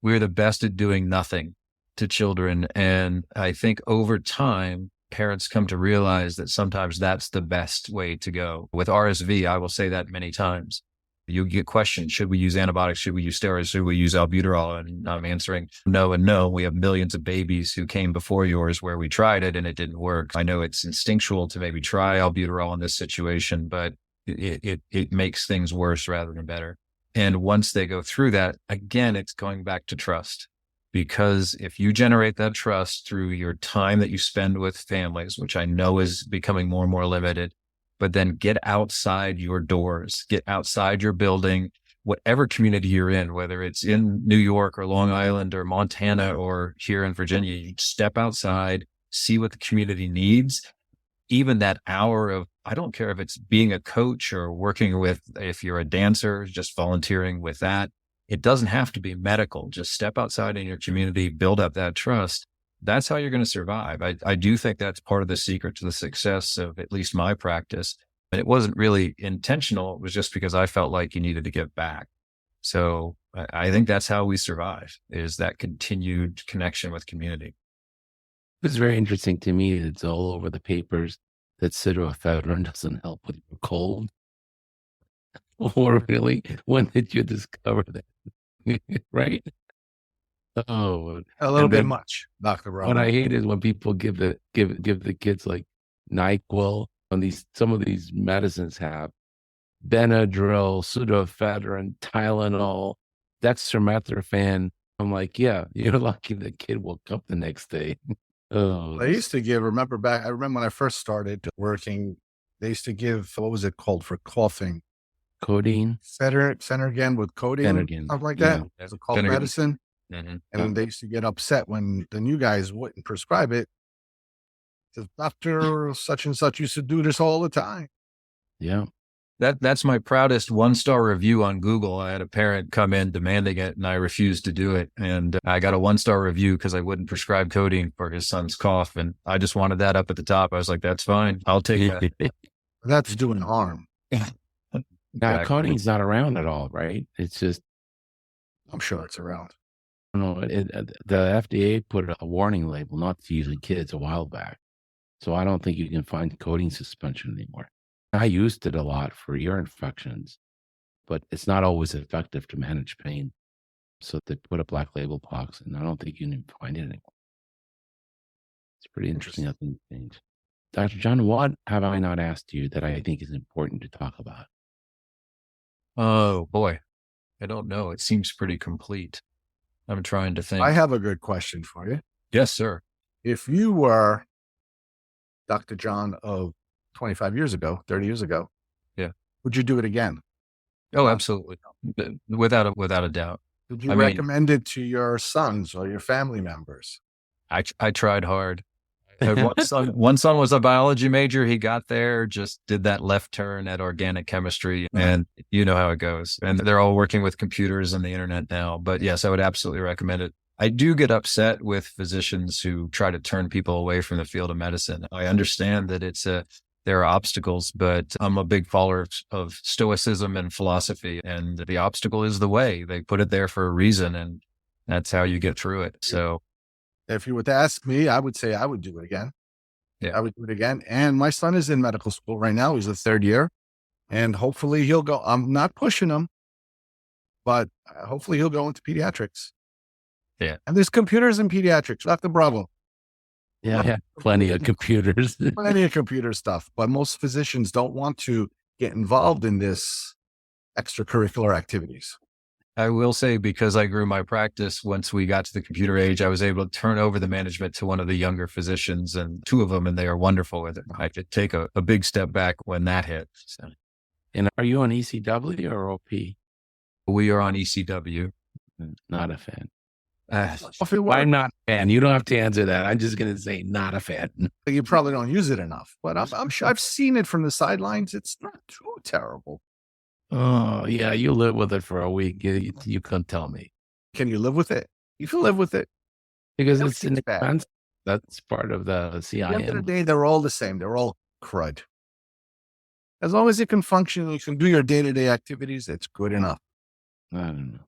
We're the best at doing nothing to children. And I think over time, parents come to realize that sometimes that's the best way to go. With RSV, I will say that many times. You get questioned, should we use antibiotics? Should we use steroids? Should we use albuterol? And I'm answering no and no. We have millions of babies who came before yours where we tried it and it didn't work. I know it's instinctual to maybe try albuterol in this situation, but it makes things worse rather than better. And once they go through that, again, it's going back to trust. Because if you generate that trust through your time that you spend with families, which I know is becoming more and more limited, but then get outside your doors, get outside your building, whatever community you're in, whether it's in New York or Long Island or Montana or here in Virginia, you step outside, see what the community needs. Even that hour of, I don't care if it's being a coach or working with, if you're a dancer, just volunteering with that. It doesn't have to be medical. Just step outside in your community, build up that trust. That's how you're going to survive. I do think that's part of the secret to the success of at least my practice. And it wasn't really intentional. It was just because I felt like you needed to give back. So I think that's how we survive, is that continued connection with community. It's very interesting to me that it's all over the papers that pseudoephedrine doesn't help with your cold. Or really, when did you discover that? Right? Oh, A little bit much, Dr. Brown. What I hate is when people give the kids like NyQuil, and some of these medicines have Benadryl, pseudoephedrine, Tylenol, dextromethorphan. I'm like, yeah, you're lucky the kid woke up the next day. Oh, I used to give, I remember when I first started working, they used to give, what was it called for coughing? codeine, Phenergan with codeine, Phenergan, stuff like that. yeah. It's called Phenergan. medicine. Mm-hmm. And they used to get upset when the new guys wouldn't prescribe it. Because Dr. such and such used to do this all the time. Yeah. That's my proudest 1-star review on Google. I had a parent come in demanding it and I refused to do it. And I got a 1-star review because I wouldn't prescribe codeine for his son's cough. And I just wanted that up at the top. I was like, that's fine. I'll take that. That's doing harm. Now, codeine's not around at all, right? It's just, I'm sure it's around. no, the FDA put a warning label not to use in kids a while back. So I don't think you can find codeine suspension anymore. I used it a lot for ear infections, but it's not always effective to manage pain. So they put a black label box, and I don't think you can find it anymore. It's pretty interesting how things change. Dr. John, what have I not asked you that I think is important to talk about? Oh, boy. I don't know. It seems pretty complete. I'm trying to think. I have a good question for you. Yes, sir. If you were Dr. John of 25 years ago, 30 years ago, yeah, would you do it again? Oh, absolutely. Without a doubt. Would you recommend it to your sons or your family members? I tried hard. One son was a biology major. He got there, just did that left turn at organic chemistry, and you know how it goes. And they're all working with computers and the internet now. But yes, I would absolutely recommend it. I do get upset with physicians who try to turn people away from the field of medicine. I understand that there are obstacles, but I'm a big follower of stoicism and philosophy, and the obstacle is the way. They put it there for a reason, and that's how you get through it. So if you were to ask me, I would say I would do it again. Yeah, I would do it again. And my son is in medical school right now. He's a third year, and hopefully he'll go. I'm not pushing him, but hopefully he'll go into pediatrics. Yeah. And there's computers in pediatrics. Dr. Bravo. Yeah, I have plenty of computers. Plenty of computer stuff. But most physicians don't want to get involved in this extracurricular activities. I will say, because I grew my practice, once we got to the computer age, I was able to turn over the management to one of the younger physicians, and two of them, and they are wonderful with it. I could take a big step back when that hit. So. And are you on ECW or OP? We are on ECW. Not a fan. I'm not a fan. You don't have to answer that. I'm just going to say not a fan. You probably don't use it enough, but I'm sure I've seen it from the sidelines. It's not too terrible. Oh, yeah. You live with it for a week. You can't tell me. Can you live with it? You can live with it. Because it's inexpensive. That's part of the CIM. At the end of the day, they're all the same. They're all crud. As long as you can function, you can do your day-to-day activities, it's good enough. I don't know.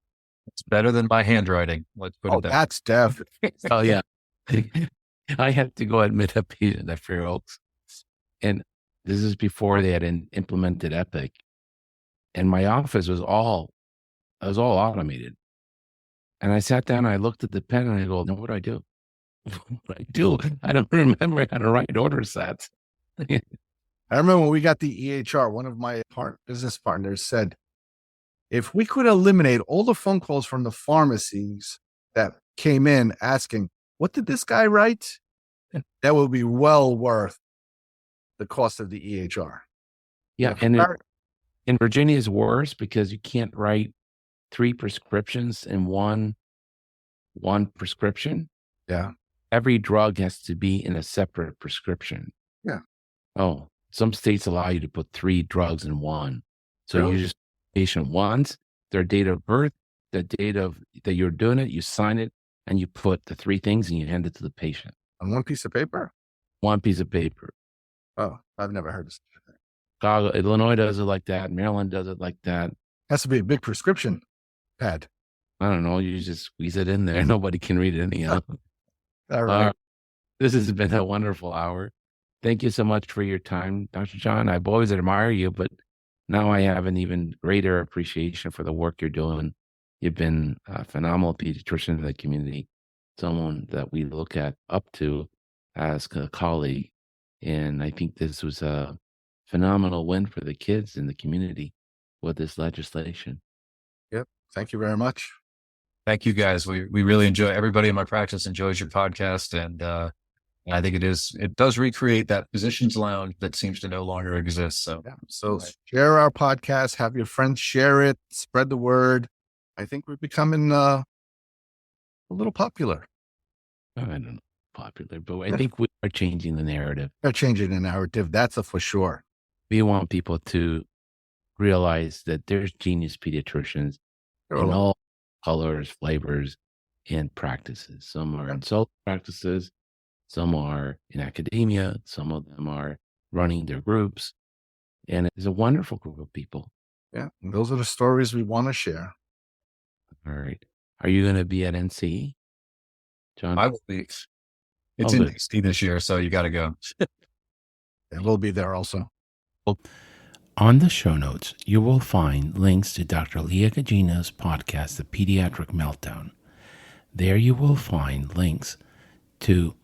It's better than my handwriting. Let's put it that. That's definitely. Oh, yeah. I have to go admit a patient at Farell. And this is before they had implemented Epic. And my office was all automated. And I sat down and I looked at the pen and I go, no, what do I do? What do I do? I don't remember how to write order sets. I remember when we got the EHR, one of my business partners said, if we could eliminate all the phone calls from the pharmacies that came in asking, what did this guy write? That would be well worth the cost of the EHR. Yeah. And in Virginia is worse because you can't write 3 prescriptions in one prescription. Yeah. Every drug has to be in a separate prescription. Yeah. Oh, some states allow you to put 3 drugs in one. So Really? you just patient wants their date of birth, the date of that you're doing it, you sign it, and you put the 3 things and you hand it to the patient. On one piece of paper? One piece of paper. Oh, I've never heard of such a thing. Chicago, Illinois does it like that. Maryland does it like that. Has to be a big prescription pad. I don't know. You just squeeze it in there. Nobody can read it anyhow. All right. This has been a wonderful hour. Thank you so much for your time, Dr. John. I've always admired you, but now I have an even greater appreciation for the work you're doing. You've been a phenomenal pediatrician in the community, someone that we look up to as a colleague. And I think this was a phenomenal win for the kids in the community with this legislation. Yep. Thank you very much. Thank you, guys. We really enjoy, everybody in my practice enjoys your podcast. And I think it does recreate that physician's lounge that seems to no longer exist. So, yeah. So share our podcast, have your friends share it, spread the word. I think we're becoming a little popular. I don't know, popular, but I think we are changing the narrative. They're changing the narrative. That's a for sure. We want people to realize that there's genius pediatricians in all colors, flavors, and practices. Some are in solo practices, some are in academia, some of them are running their groups, and it's a wonderful group of people. Yeah, and those are the stories we want to share. All right. Are you going to be at NCE, John? I will be. It's in DC this year, so you got to go. And we'll be there also. On the show notes, you will find links to Dr. Leah Gagino's podcast, The Pediatric Meltdown. There you will find links to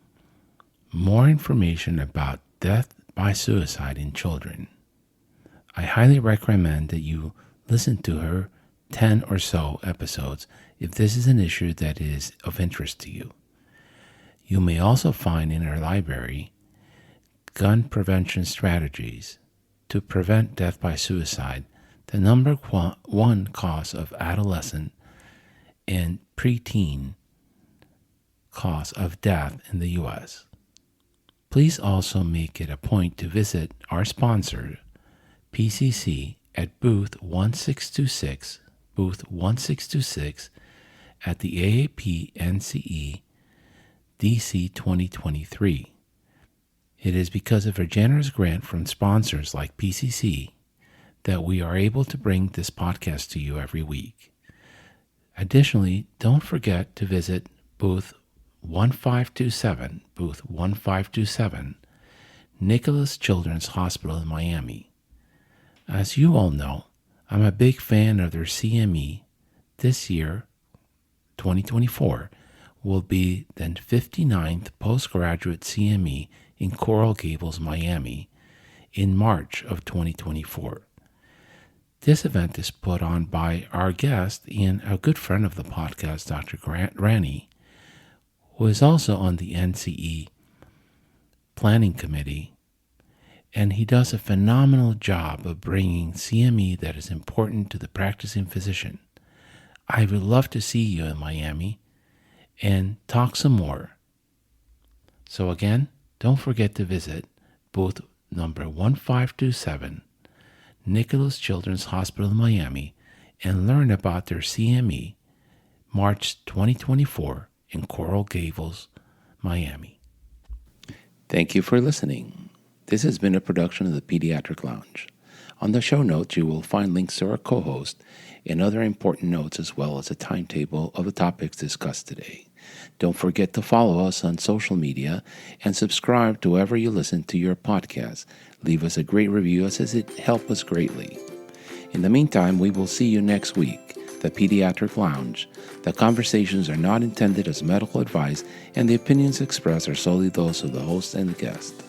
more information about death by suicide in children. I highly recommend that you listen to her 10 or so episodes if this is an issue that is of interest to you. You may also find in our library gun prevention strategies to prevent death by suicide, the number 1 cause of adolescent and preteen cause of death in the U.S. Please also make it a point to visit our sponsor, PCC, at booth 1626 at the AAP NCE DC 2023. It is because of a generous grant from sponsors like PCC that we are able to bring this podcast to you every week. Additionally, don't forget to visit booth 1527, Nicholas Children's Hospital in Miami. As you all know, I'm a big fan of their CME this year, 2024, will be the 59th Postgraduate CME in Coral Gables, Miami, in March of 2024. This event is put on by our guest and a good friend of the podcast, Dr. Grant Ranney, who is also on the NCE Planning Committee, and he does a phenomenal job of bringing CME that is important to the practicing physician. I would love to see you in Miami and talk some more. So again, don't forget to visit booth number 1527, Nicholas Children's Hospital, Miami, and learn about their CME, March 2024 in Coral Gables, Miami. Thank you for listening. This has been a production of the Pediatric Lounge. On the show notes, you will find links to our co-host and other important notes, as well as a timetable of the topics discussed today. Don't forget to follow us on social media and subscribe to wherever you listen to your podcast. Leave us a great review, as it helps us greatly. In the meantime, we will see you next week. The Pediatric Lounge. The conversations are not intended as medical advice, and the opinions expressed are solely those of the host and the guest.